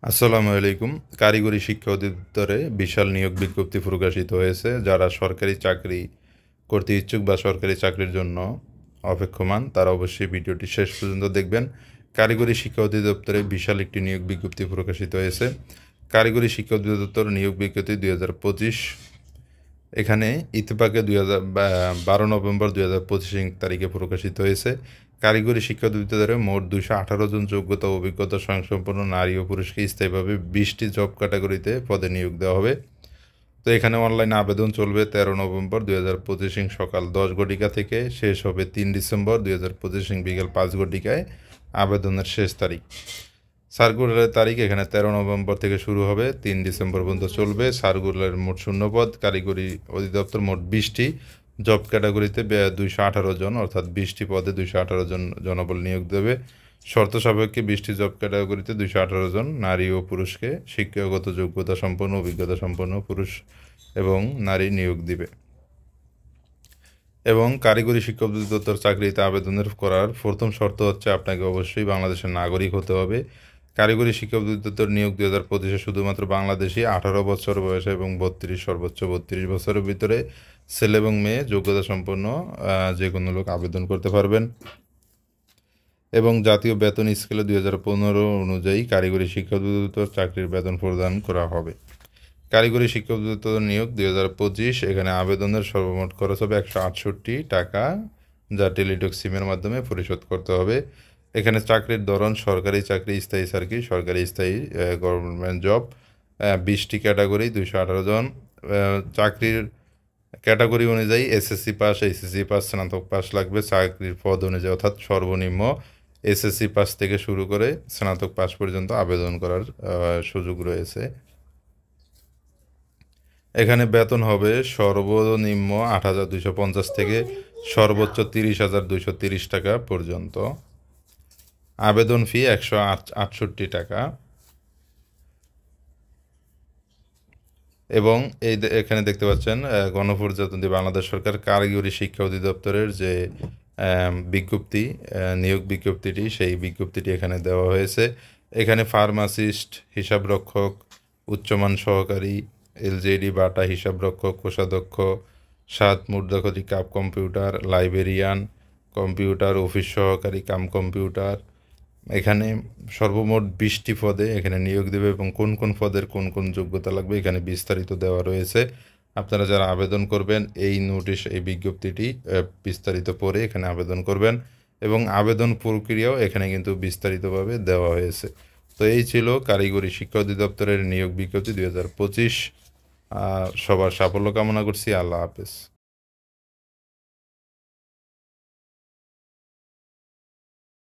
আসসালামু আলাইকুম। কারিগরি শিক্ষা অধিদপ্তরে বিশাল নিয়োগ বিজ্ঞপ্তি প্রকাশিত হয়েছে। যারা সরকারি চাকরি করতে ইচ্ছুক বা সরকারি চাকরির জন্য অপেক্ষমান তারা অবশ্যই ভিডিওটি শেষ পর্যন্ত দেখবেন। কারিগরি শিক্ষা অধিদপ্তরে বিশাল একটি নিয়োগ বিজ্ঞপ্তি প্রকাশিত হয়েছে। কারিগরি শিক্ষা অধিদপ্তর নিয়োগ বিজ্ঞপ্তি 2025 এখানে ইত্তেফাকে 12 নভেম্বর 2025 তারিখে প্রকাশিত হয়েছে। কারিগরি শিক্ষা অধিদপ্তরে মোট 218 জন যোগ্যতা ও অভিজ্ঞতা স্বয়ংসম্পন্ন নারী ও পুরুষকে স্থায়ীভাবে 20টি জব ক্যাটাগরিতে পদে নিয়োগ দেওয়া হবে। তো এখানে অনলাইন আবেদন চলবে 13 নভেম্বর 2025 সকাল 10 ঘটিকা থেকে, শেষ হবে 3 ডিসেম্বর 2025 বিকেল 5 ঘটিকায়। আবেদনের শেষ তারিখ, সার্কুলারের তারিখ এখানে 13 নভেম্বর থেকে শুরু হবে, 3 ডিসেম্বর পর্যন্ত চলবে। সার্কুলারের মোট শূন্যপদ কারিগরি অধিদপ্তর মোট 20টি জব ক্যাটাগরিতে 218 জন, অর্থাৎ 20টি পদে 218 জন জনবল নিয়োগ দেবে। শর্ত সাপেক্ষে 20টি জব ক্যাটাগরিতে 218 জন নারী ও পুরুষকে শিক্ষাগত যোগ্যতা সম্পন্ন, অভিজ্ঞতা সম্পন্ন পুরুষ এবং নারী নিয়োগ দিবে। এবং কারিগরি শিক্ষা অধিদপ্তর চাকরিতে আবেদনের করার প্রথম শর্ত হচ্ছে আপনাকে অবশ্যই বাংলাদেশের নাগরিক হতে হবে। কারিগরি শিক্ষা অধিদপ্তর নিয়োগ 2025 শুধুমাত্র বাংলাদেশি 18 বছর বয়সে এবং সর্বোচ্চ 32 বছরের ভিতরে ছেলে এবং মেয়ে যোগ্যতা সম্পন্ন যে কোনো লোক আবেদন করতে পারবেন। এবং জাতীয় বেতন স্কেলে 2015 অনুযায়ী কারিগরি শিক্ষা অধিদপ্তর চাকরির বেতন প্রদান করা হবে। কারিগরি শিক্ষা অধিদপ্তর নিয়োগ 2025 এখানে আবেদনের সর্বমোট খরচ হবে 168 টাকা, যা টেলিটক সিমের মাধ্যমে পরিশোধ করতে হবে। এখানে চাকরির ধরন সরকারি চাকরি, স্থায়ী চাকরি, সরকারি স্থায়ী গভর্নমেন্ট জব, 20টি ক্যাটাগরি, 218 জন। চাকরির ক্যাটাগরি অনুযায়ী এসএসসি পাস, এইচএসসি পাস, স্নাতক পাস লাগবে। চাকরির পদ অনুযায়ী অর্থাৎ সর্বনিম্ন এসএসসি পাস থেকে শুরু করে স্নাতক পাস পর্যন্ত আবেদন করার সুযোগ রয়েছে। এখানে বেতন হবে সর্বনিম্ন 8,250 থেকে সর্বোচ্চ 30,230 টাকা পর্যন্ত। আবেদন ফি 168 টাকা। এবং এখানে দেখতে পাচ্ছেন গণপ্রজাতন্ত্রী বাংলাদেশ সরকার কারিগরি শিক্ষা অধিদপ্তরের যে বিজ্ঞপ্তি, নিয়োগ বিজ্ঞপ্তিটি, সেই বিজ্ঞপ্তিটি এখানে দেওয়া হয়েছে। এখানে ফার্মাসিস্ট, হিসাবরক্ষক, উচ্চমান সহকারী, এলজেডি বাটা হিসাবরক্ষক, কোষাধ্যক্ষ, 7 মূর্ধাক্ষরী কাপ কম্পিউটার, লাইব্রেরিয়ান, কম্পিউটার অফিস সহকারী কাম কম্পিউটার, এখানে সর্বমোট 20টি পদে এখানে নিয়োগ দেবে। এবং কোন কোন পদের কোন কোন যোগ্যতা লাগবে এখানে বিস্তারিত দেওয়া রয়েছে। আপনারা যারা আবেদন করবেন এই নোটিশ, এই বিজ্ঞপ্তিটি বিস্তারিত পড়ে এখানে আবেদন করবেন। এবং আবেদন প্রক্রিয়াও এখানে কিন্তু বিস্তারিতভাবে দেওয়া হয়েছে। তো এই ছিল কারিগরি শিক্ষা অধিদপ্তরের নিয়োগ বিজ্ঞপ্তি 2025। সবার সাফল্য কামনা করছি। আল্লাহ হাফেজ।